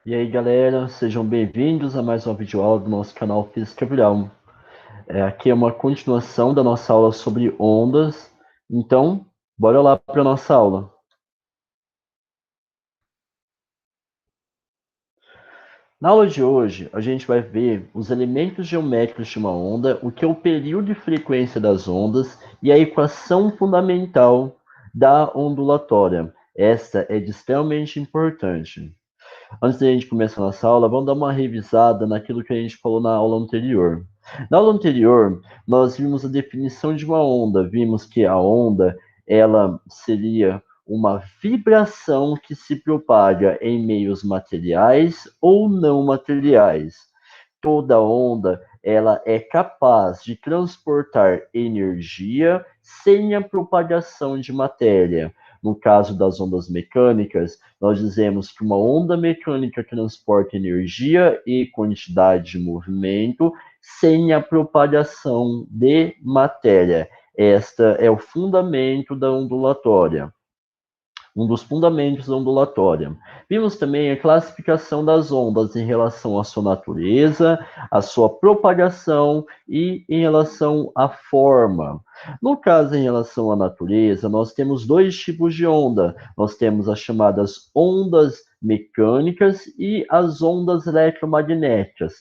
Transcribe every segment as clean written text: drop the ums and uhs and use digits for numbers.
E aí, galera, sejam bem-vindos a mais uma videoaula do nosso canal Física Virtual. Aqui é uma continuação da nossa aula sobre ondas, então, bora lá para a nossa aula. Na aula de hoje, a gente vai ver os elementos geométricos de uma onda, o que é o período e frequência das ondas e a equação fundamental da ondulatória. Essa é de extremamente importante. Antes da gente começar a nossa aula, vamos dar uma revisada naquilo que a gente falou na aula anterior. Na aula anterior, nós vimos a definição de uma onda. Vimos que a onda, ela seria uma vibração que se propaga em meios materiais ou não materiais. Toda onda, ela é capaz de transportar energia sem a propagação de matéria. No caso das ondas mecânicas, nós dizemos que uma onda mecânica transporta energia e quantidade de movimento sem a propagação de matéria. Esta é o fundamento da ondulatória, um dos fundamentos da ondulatória. Vimos também a classificação das ondas em relação à sua natureza, à sua propagação e em relação à forma. No caso, em relação à natureza, nós temos dois tipos de onda. Nós temos as chamadas ondas mecânicas e as ondas eletromagnéticas,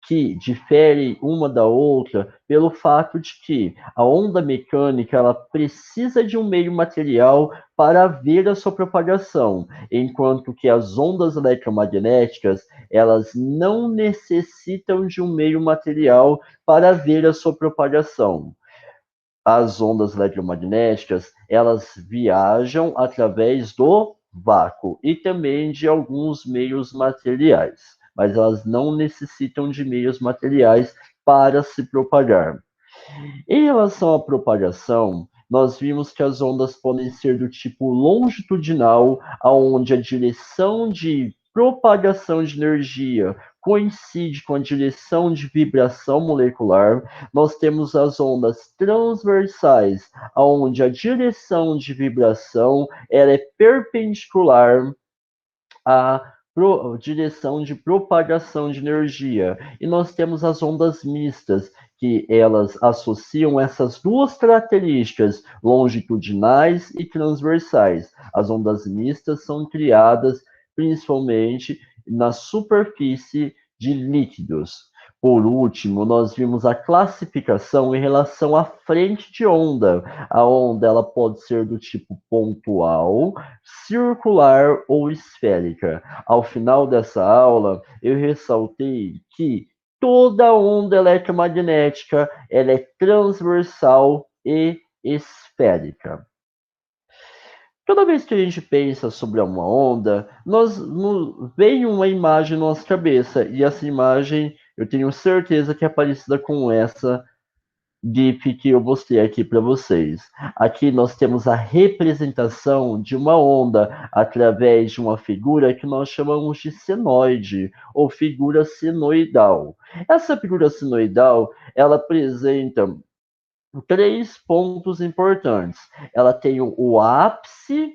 que diferem uma da outra pelo fato de que a onda mecânica ela precisa de um meio material para haver a sua propagação, enquanto que as ondas eletromagnéticas elas não necessitam de um meio material para haver a sua propagação. As ondas eletromagnéticas elas viajam através do vácuo e também de alguns meios materiais, mas elas não necessitam de meios materiais para se propagar. Em relação à propagação, nós vimos que as ondas podem ser do tipo longitudinal, onde a direção de propagação de energia coincide com a direção de vibração molecular. Nós temos as ondas transversais, onde a direção de vibração ela é perpendicular a direção de propagação de energia. E nós temos as ondas mistas, que elas associam essas duas características, longitudinais e transversais. As ondas mistas são criadas principalmente na superfície de líquidos. Por último, nós vimos a classificação em relação à frente de onda. A onda ela pode ser do tipo pontual, circular ou esférica. Ao final dessa aula, eu ressaltei que toda onda eletromagnética ela é transversal e esférica. Toda vez que a gente pensa sobre uma onda, vem uma imagem na nossa cabeça, e essa imagem eu tenho certeza que é parecida com essa GIF que eu mostrei aqui para vocês. Aqui nós temos a representação de uma onda através de uma figura que nós chamamos de senoide ou figura senoidal. Essa figura senoidal, ela apresenta três pontos importantes. Ela tem o ápice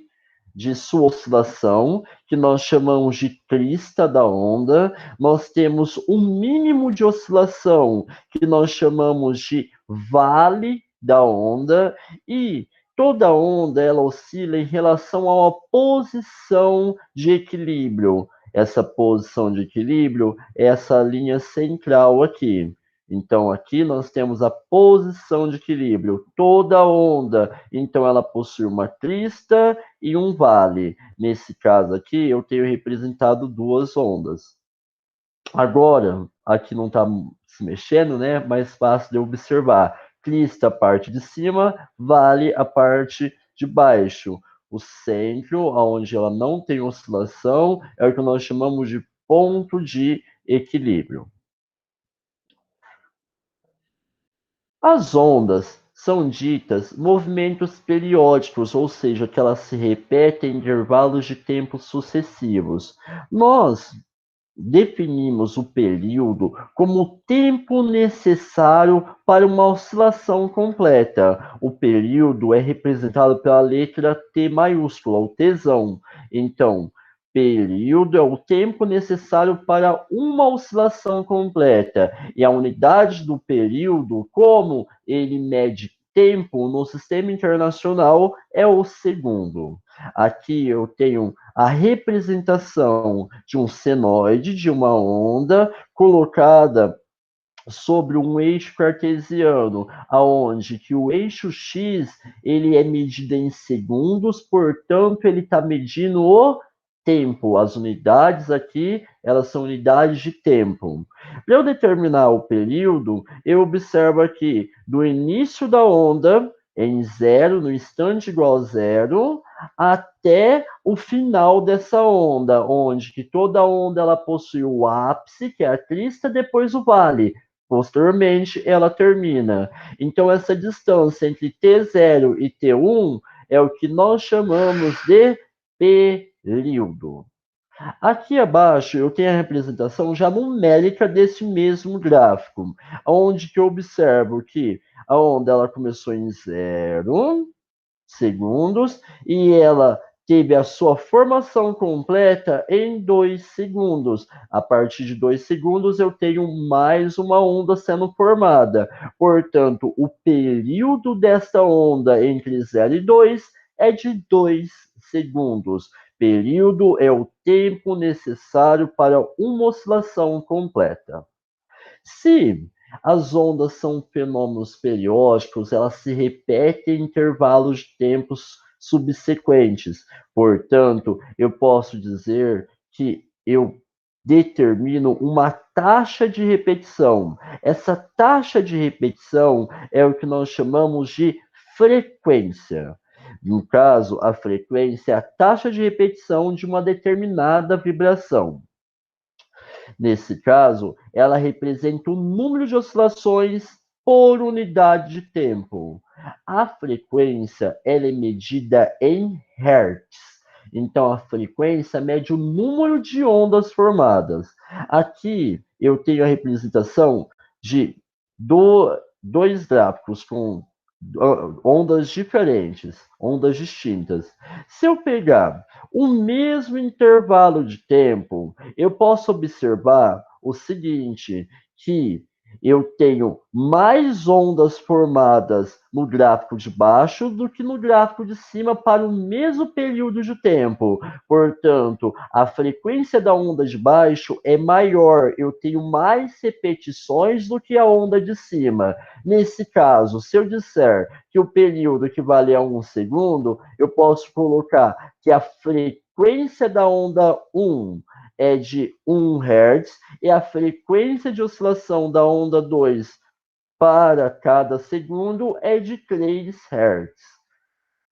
de sua oscilação, que nós chamamos de crista da onda. Nós temos um mínimo de oscilação, que nós chamamos de vale da onda, e toda onda ela oscila em relação a uma posição de equilíbrio. Essa posição de equilíbrio é essa linha central aqui. Então, aqui nós temos a posição de equilíbrio. Toda onda, então, ela possui uma crista e um vale. Nesse caso aqui, eu tenho representado duas ondas. Agora, aqui não está se mexendo, né? Mais fácil de observar. Crista a parte de cima, vale a parte de baixo. O centro, onde ela não tem oscilação, é o que nós chamamos de ponto de equilíbrio. As ondas são ditas movimentos periódicos, ou seja, que elas se repetem em intervalos de tempo sucessivos. Nós definimos o período como o tempo necessário para uma oscilação completa. O período é representado pela letra T maiúscula, o Tzão. Então, período é o tempo necessário para uma oscilação completa. E a unidade do período, como ele mede tempo no sistema internacional, é o segundo. Aqui eu tenho a representação de um senoide, de uma onda, colocada sobre um eixo cartesiano, aonde que o eixo x ele é medido em segundos, portanto ele está medindo o tempo. As unidades aqui elas são unidades de tempo. Para eu determinar o período, eu observo aqui do início da onda em zero, no instante igual a zero, até o final dessa onda, onde que toda onda ela possui o ápice, que é a crista, depois o vale. Posteriormente, ela termina. Então, essa distância entre T0 e T1 é o que nós chamamos de período. Aqui abaixo eu tenho a representação já numérica desse mesmo gráfico, onde que eu observo que a onda ela começou em zero segundos e ela teve a sua formação completa em 2 segundos. A partir de 2 segundos, eu tenho mais uma onda sendo formada. Portanto, o período desta onda entre 0 e 2 é de 2 segundos. Período é o tempo necessário para uma oscilação completa. Se as ondas são fenômenos periódicos, elas se repetem em intervalos de tempos subsequentes. Portanto, eu posso dizer que eu determino uma taxa de repetição. Essa taxa de repetição é o que nós chamamos de frequência. No caso, a frequência é a taxa de repetição de uma determinada vibração. Nesse caso, ela representa o número de oscilações por unidade de tempo. A frequência ela é medida em Hertz. Então, a frequência mede o número de ondas formadas. Aqui eu tenho a representação de dois gráficos com ondas diferentes, ondas distintas. Se eu pegar o mesmo intervalo de tempo, eu posso observar o seguinte, que eu tenho mais ondas formadas no gráfico de baixo do que no gráfico de cima para o mesmo período de tempo. Portanto, a frequência da onda de baixo é maior, eu tenho mais repetições do que a onda de cima. Nesse caso, se eu disser que o período equivale a 1 segundo, eu posso colocar que a frequência da onda 1 é de 1 Hz e a frequência de oscilação da onda 2 para cada segundo é de 3 Hz,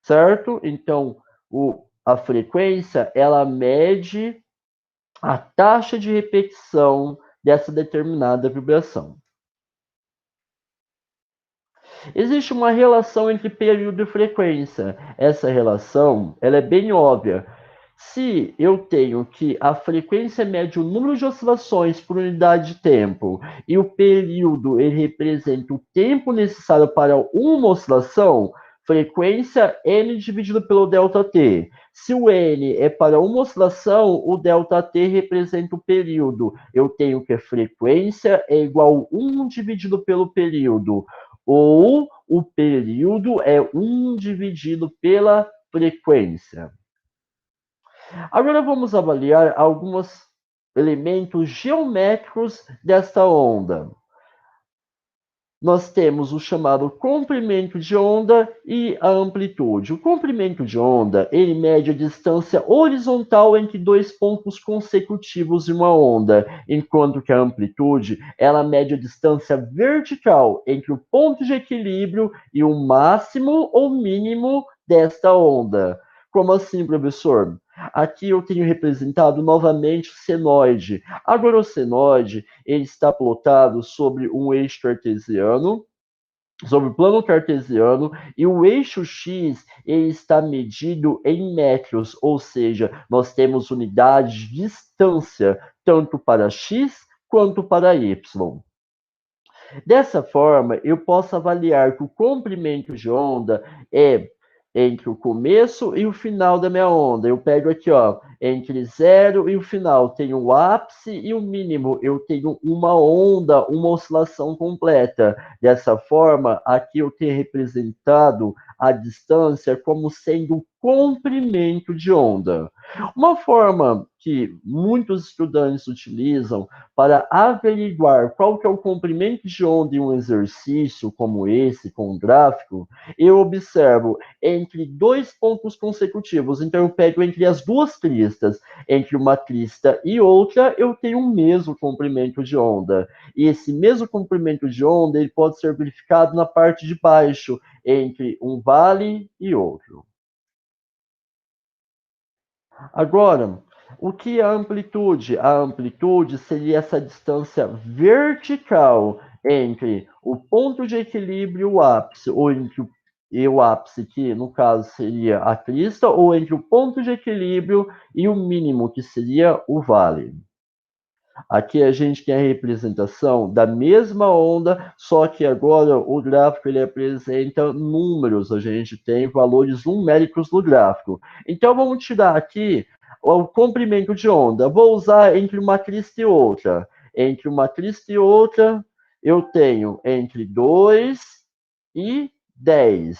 certo? Então, a frequência, ela mede a taxa de repetição dessa determinada vibração. Existe uma relação entre período e frequência. Essa relação, ela é bem óbvia. Se eu tenho que a frequência mede o número de oscilações por unidade de tempo e o período ele representa o tempo necessário para uma oscilação, frequência n dividido pelo ΔT. Se o n é para uma oscilação, o ΔT representa o período. Eu tenho que a frequência é igual a 1 dividido pelo período, ou o período é 1 dividido pela frequência. Agora vamos avaliar alguns elementos geométricos desta onda. Nós temos o chamado comprimento de onda e a amplitude. O comprimento de onda, ele mede a distância horizontal entre dois pontos consecutivos de uma onda, enquanto que a amplitude, ela mede a distância vertical entre o ponto de equilíbrio e o máximo ou mínimo desta onda. Como assim, professor? Aqui eu tenho representado novamente o senoide. Agora o senoide ele está plotado sobre um eixo cartesiano, sobre o plano cartesiano, e o eixo x ele está medido em metros, ou seja, nós temos unidade de distância, tanto para x quanto para y. Dessa forma, eu posso avaliar que o comprimento de onda é entre o começo e o final da minha onda. Eu pego aqui, ó, entre 0 e o final, tenho o ápice e o mínimo. Eu tenho uma onda, uma oscilação completa. Dessa forma, aqui eu tenho representado a distância como sendo o comprimento de onda. Uma forma que muitos estudantes utilizam para averiguar qual que é o comprimento de onda em um exercício como esse, com um gráfico, eu observo entre dois pontos consecutivos. Então, eu pego entre as duas cristas, entre uma crista e outra, eu tenho o mesmo comprimento de onda. E esse mesmo comprimento de onda, ele pode ser verificado na parte de baixo, entre um vale e outro. Agora, o que é a amplitude? A amplitude seria essa distância vertical entre o ponto de equilíbrio e o ápice, ou entre o ápice, que no caso seria a crista, ou entre o ponto de equilíbrio e o mínimo, que seria o vale. Aqui a gente tem a representação da mesma onda, só que agora o gráfico ele apresenta números, a gente tem valores numéricos no gráfico. Então vamos tirar aqui o comprimento de onda. Vou usar entre uma crista e outra. Entre uma crista e outra, eu tenho entre 2 e 10.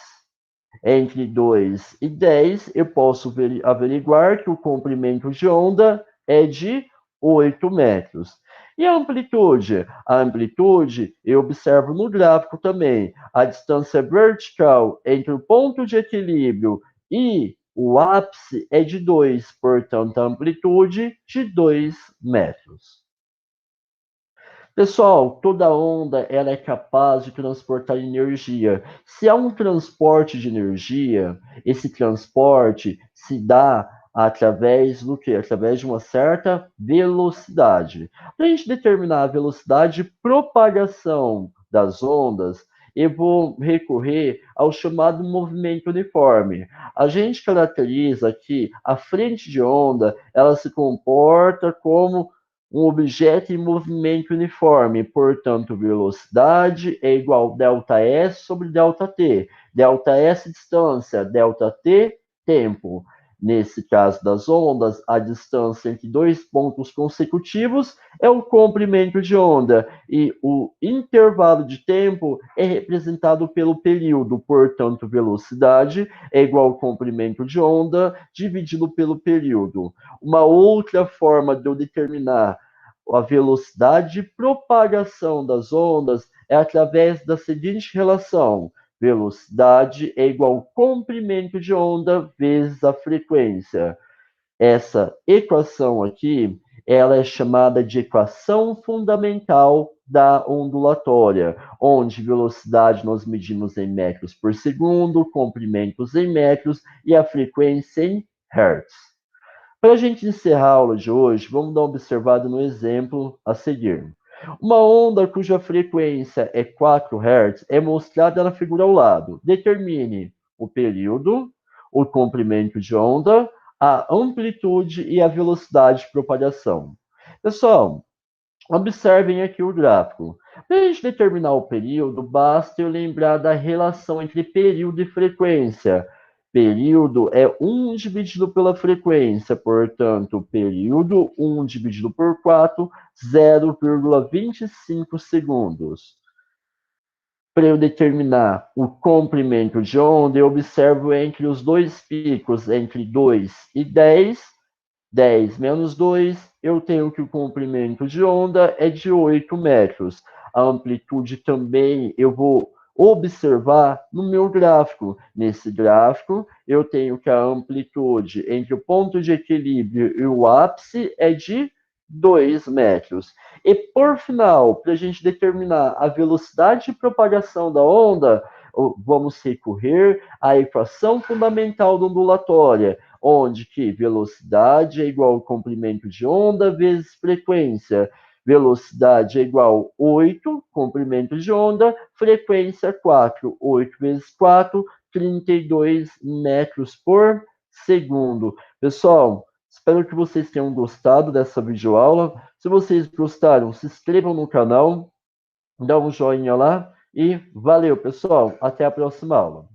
Entre 2 e 10, eu posso averiguar que o comprimento de onda é de 8 metros. E a amplitude? A amplitude eu observo no gráfico também. A distância vertical entre o ponto de equilíbrio e o ápice é de 2, portanto, a amplitude de 2 metros. Pessoal, toda onda ela é capaz de transportar energia. Se há um transporte de energia, esse transporte se dá através do quê? Através de uma certa velocidade. Para a gente determinar a velocidade de propagação das ondas, eu vou recorrer ao chamado movimento uniforme. A gente caracteriza que a frente de onda ela se comporta como um objeto em movimento uniforme, portanto, velocidade é igual a ΔS sobre ΔT. ΔS distância, ΔT tempo. Nesse caso das ondas, a distância entre dois pontos consecutivos é o comprimento de onda e o intervalo de tempo é representado pelo período, portanto, velocidade é igual ao comprimento de onda dividido pelo período. Uma outra forma de eu determinar a velocidade de propagação das ondas é através da seguinte relação: velocidade é igual ao comprimento de onda vezes a frequência. Essa equação aqui, ela é chamada de equação fundamental da ondulatória, onde velocidade nós medimos em metros por segundo, comprimentos em metros e a frequência em hertz. Para a gente encerrar a aula de hoje, vamos dar uma observada no exemplo a seguir. Uma onda cuja frequência é 4 Hz é mostrada na figura ao lado. Determine o período, o comprimento de onda, a amplitude e a velocidade de propagação. Pessoal, observem aqui o gráfico. Para a gente determinar o período, basta eu lembrar da relação entre período e frequência. Período é 1 dividido pela frequência, portanto, período 1 dividido por 4, 0,25 segundos. Para eu determinar o comprimento de onda, eu observo entre os dois picos, entre 2 e 10, 10 menos 2, eu tenho que o comprimento de onda é de 8 metros. A amplitude também eu vou observar no meu gráfico. Nesse gráfico, eu tenho que a amplitude entre o ponto de equilíbrio e o ápice é de 2 metros. E por final, para a gente determinar a velocidade de propagação da onda, vamos recorrer à equação fundamental da ondulatória, onde que velocidade é igual ao comprimento de onda vezes frequência. Velocidade é igual a 8, comprimento de onda, frequência 4. 8 vezes 4, 32 metros por segundo. Pessoal, espero que vocês tenham gostado dessa videoaula. Se vocês gostaram, se inscrevam no canal, dá um joinha lá e valeu, pessoal. Até a próxima aula.